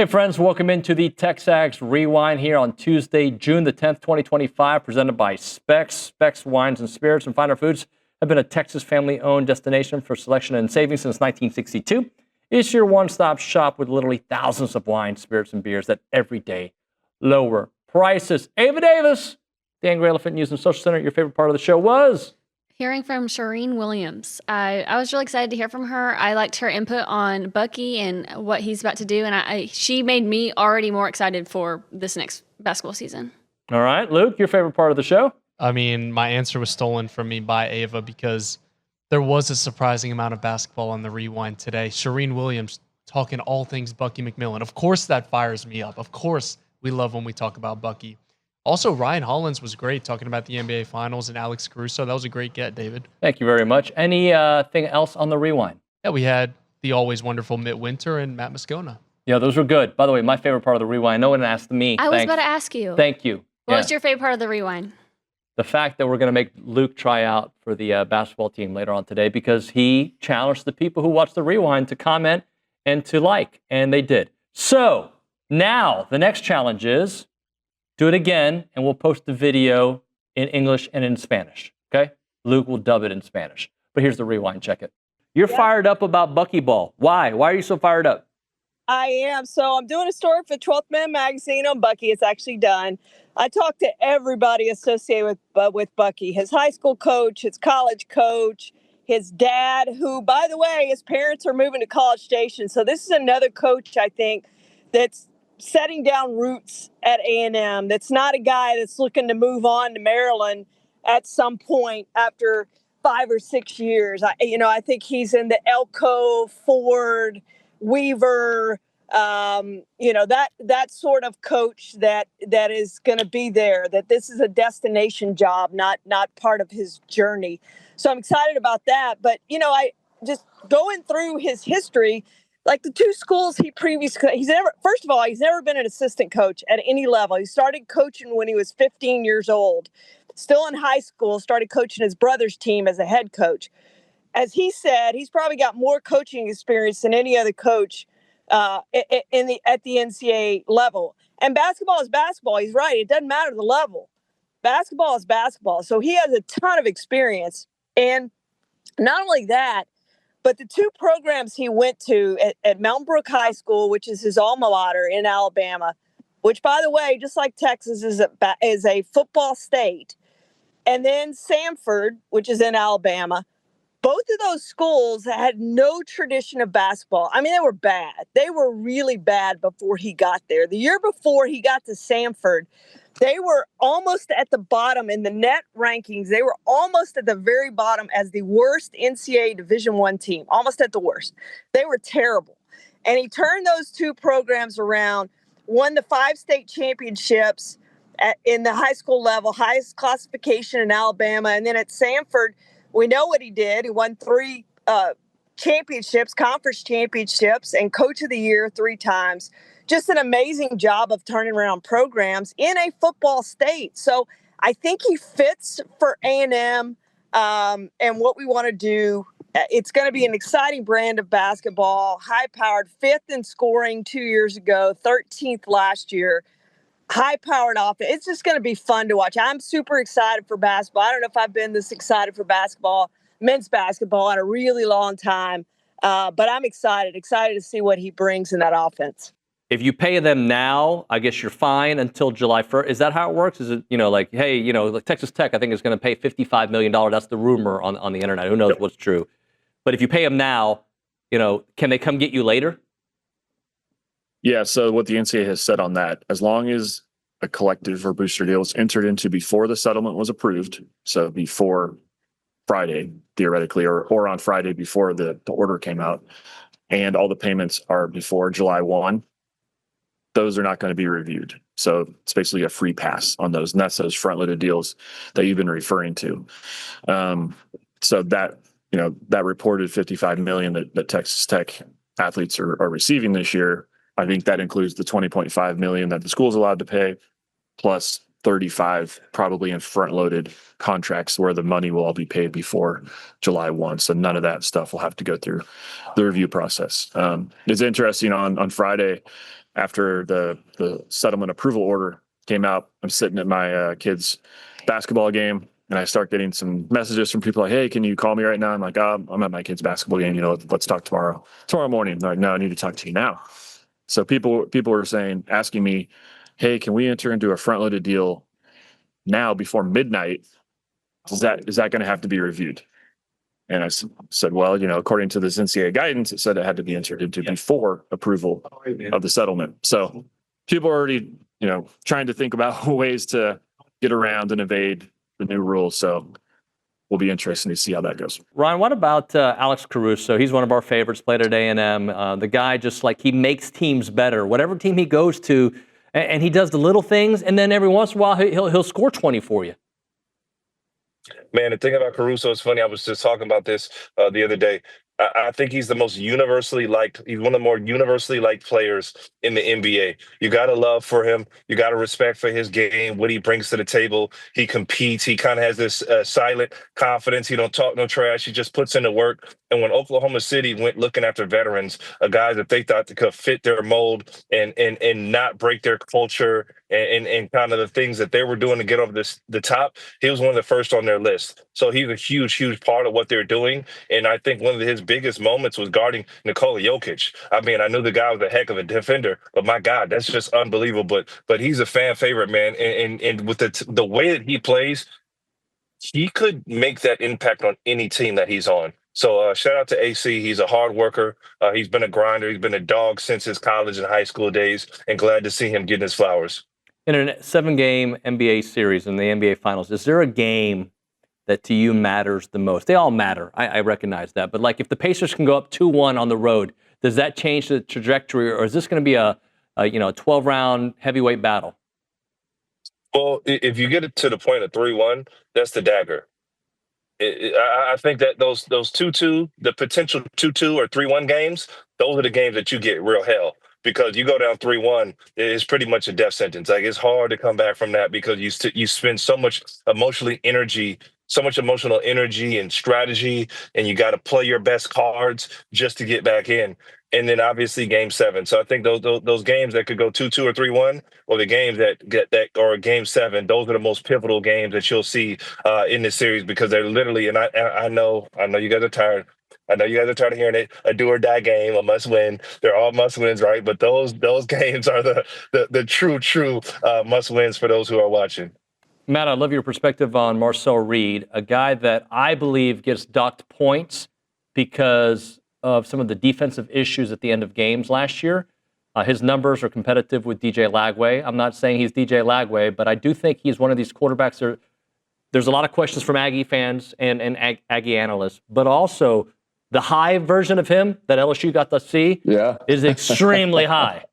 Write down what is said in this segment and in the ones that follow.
Hey friends, welcome into the Texags Rewind here on Tuesday, June the 10th, 2025, presented by Specs. Specs Wines and Spirits and Finer Foods have been a Texas family-owned destination for selection and savings since 1962. It's your one-stop shop with literally thousands of wines, spirits, and beers at everyday lower prices. Ava Davis, the Angry Elephant News and Social Center, your favorite part of the show was? Hearing from Charean Williams. I was really excited to hear from her. I liked her input on Bucky and what he's about to do, and she made me already more excited for this next basketball season. All right, Luke, your favorite part of the show? I mean, my answer was stolen from me by Ava because there was a surprising amount of basketball on the Rewind today. Charean Williams talking all things Bucky McMillan. Of course that fires me up. Of course we love when we talk about Bucky. Also, Ryan Hollins was great talking about the NBA Finals and Alex Caruso. That was a great get, David. Thank you very much. Anything else on the Rewind? Yeah, we had the always wonderful Mitt Winter and Matt Moscona. Yeah, those were good. By the way, my favorite part of the Rewind, no one asked me. I was about to ask you. Thank you. What was your favorite part of the Rewind? The fact that we're going to make Luke try out for the basketball team later on today because he challenged the people who watch the Rewind to comment and to like, and they did. So now the next challenge is do it again, and we'll post the video in English and in Spanish, okay? Luke will dub it in Spanish. But here's the Rewind. Check it. You're fired up about Buckyball. Why? Why are you so fired up? I am. So I'm doing a story for 12th Man Magazine on Bucky. It's actually done. I talked to everybody associated with Bucky, his high school coach, his college coach, his dad, who, by the way, his parents are moving to College Station. So this is another coach, I think, that's setting down roots at A&M. That's not a guy that's looking to move on to Maryland at some point after 5 or 6 years. I think he's in the Elko, Ford, Weaver, that sort of coach that is going to be there, that this is a destination job, not part of his journey. So I'm excited about that. But, I just going through his history, like the two schools he's never been an assistant coach at any level. He started coaching when he was 15 years old, still in high school, started coaching his brother's team as a head coach. As he said, he's probably got more coaching experience than any other coach at the NCAA level. And basketball is basketball. He's right. It doesn't matter the level. Basketball is basketball. So he has a ton of experience. And not only that, but the two programs he went to at Mountain Brook High School, which is his alma mater in Alabama, which, by the way, just like Texas, is a football state, and then Samford, which is in Alabama, both of those schools had no tradition of basketball. I mean, they were bad. They were really bad before he got there. The year before he got to Samford, they were almost at the bottom in the net rankings. They were almost at the very bottom as the worst NCAA Division I team, almost at the worst. They were terrible. And he turned those two programs around, won the 5 state championships in the high school level, highest classification in Alabama. And then at Samford, we know what he did. He won 3 championships, conference championships, and coach of the year 3 times. Just an amazing job of turning around programs in a football state. So I think he fits for A&M and what we want to do. It's going to be an exciting brand of basketball, high-powered, 5th in scoring 2 years ago, 13th last year, high-powered offense. It's just going to be fun to watch. I'm super excited for basketball. I don't know if I've been this excited for basketball, men's basketball, in a really long time. But I'm excited to see what he brings in that offense. If you pay them now, I guess you're fine until July 1st. Is that how it works? Is it, like Texas Tech, I think, is going to pay $55 million. That's the rumor on the internet. Who knows what's true? But if you pay them now, can they come get you later? Yeah, so what the NCAA has said on that, as long as a collective or booster deal was entered into before the settlement was approved, so before Friday, theoretically, or on Friday before the order came out, and all the payments are before July 1, those are not going to be reviewed. So it's basically a free pass on those. And that's those front-loaded deals that you've been referring to. So that reported $55 million that Texas Tech athletes are receiving this year, I think that includes the $20.5 million that the school's allowed to pay, plus 35 probably in front-loaded contracts where the money will all be paid before July 1. So none of that stuff will have to go through the review process. It's interesting on Friday, after the settlement approval order came out, I'm sitting at my kid's basketball game, and I start getting some messages from people like, "Hey, can you call me right now?" I'm like, "I'm at my kid's basketball game. Let's talk tomorrow morning." They're like, "No, I need to talk to you now." So people were asking me, "Hey, can we enter into a front-loaded deal now before midnight? Is that going to have to be reviewed?" And I said, "Well, according to this NCAA guidance, it said it had to be entered into before approval of the settlement." So people are already, trying to think about ways to get around and evade the new rules. So will be interesting to see how that goes. Ryan, what about Alex Caruso? He's one of our favorites, played at A&M. The guy just he makes teams better. Whatever team he goes to, and he does the little things, and then every once in a while he'll score 20 for you. Man, the thing about Caruso is funny. I was just talking about this the other day. I think he's the most universally liked. He's one of the more universally liked players in the NBA. You got to love for him. You got to respect for his game, what he brings to the table. He competes. He kind of has this silent confidence. He don't talk no trash. He just puts in the work. And when Oklahoma City went looking after veterans, guys that they thought that could fit their mold and not break their culture and kind of the things that they were doing to get over the top, he was one of the first on their list. So he's a huge, huge part of what they're doing. And I think one of his biggest moments was guarding Nikola Jokic. I mean, I knew the guy was a heck of a defender, but my God, that's just unbelievable. But he's a fan favorite, man. And with the way that he plays, he could make that impact on any team that he's on. So shout out to AC. He's a hard worker. He's been a grinder. He's been a dog since his college and high school days, and glad to see him getting his flowers. In a 7-game NBA series in the NBA Finals, is there a game that to you matters the most? They all matter. I recognize that. But if the Pacers can go up 2-1 on the road, does that change the trajectory, or is this going to be a 12-round heavyweight battle? Well, if you get it to the point of 3-1, that's the dagger. I think that those 2-2, the potential 2-2 or 3-1 games, those are the games that you get real hell. Because you go down 3-1, it's pretty much a death sentence. It's hard to come back from that because you spend so much emotional energy and strategy, and you got to play your best cards just to get back in. And then obviously Game 7. So I think those games that could go 2-2 or 3-1, or the games that or Game 7, those are the most pivotal games that you'll see in this series because they're literally. And I know you guys are tired. I know you guys are tired of hearing it. A do or die game, a must win. They're all must wins, right? But those games are the true must wins for those who are watching. Matt, I love your perspective on Marcel Reed, a guy that I believe gets docked points because of some of the defensive issues at the end of games last year. His numbers are competitive with DJ Lagway. I'm not saying he's DJ Lagway, but I do think he's one of these quarterbacks. There's a lot of questions from Aggie fans and Aggie analysts, but also the high version of him that LSU got to see is extremely high.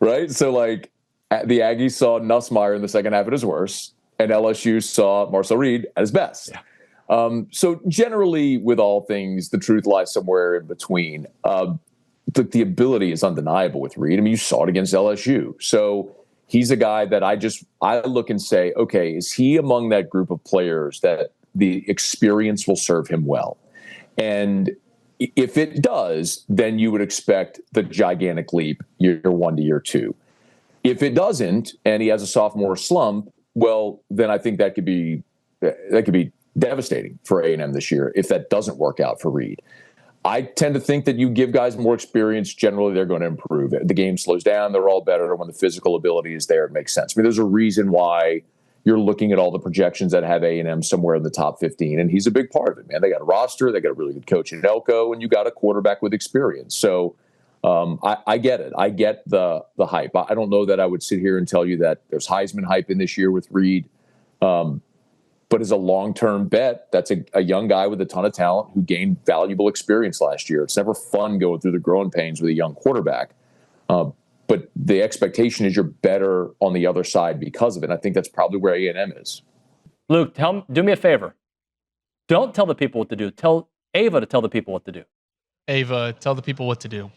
Right? So, the Aggies saw Nussmeier in the second half at his worst, and LSU saw Marcel Reed at his best. Yeah. So, generally, with all things, the truth lies somewhere in between. The ability is undeniable with Reed. I mean, you saw it against LSU. So, he's a guy that I look and say, okay, is he among that group of players that the experience will serve him well? And if it does, then you would expect the gigantic leap year 1 to year 2. If it doesn't, and he has a sophomore slump, well, then I think that could be devastating for A&M this year if that doesn't work out for Reed. I tend to think that you give guys more experience, generally they're going to improve. The game slows down, they're all better. When the physical ability is there, it makes sense. I mean, there's a reason why you're looking at all the projections that have A&M somewhere in the top 15, and he's a big part of it, man. They got a roster, they got a really good coach in Elko, and you got a quarterback with experience. So I get it. I get the hype. I don't know that I would sit here and tell you that there's Heisman hype in this year with Reed, but as a long-term bet, that's a young guy with a ton of talent who gained valuable experience last year. It's never fun going through the growing pains with a young quarterback. But the expectation is you're better on the other side because of it. And I think that's probably where A&M is. Luke, do me a favor. Don't tell the people what to do. Tell Ava to tell the people what to do. Ava, tell the people what to do.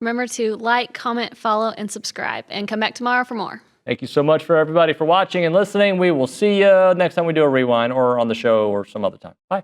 Remember to like, comment, follow, and subscribe. And come back tomorrow for more. Thank you so much for everybody for watching and listening. We will see you next time we do a rewind or on the show or some other time. Bye.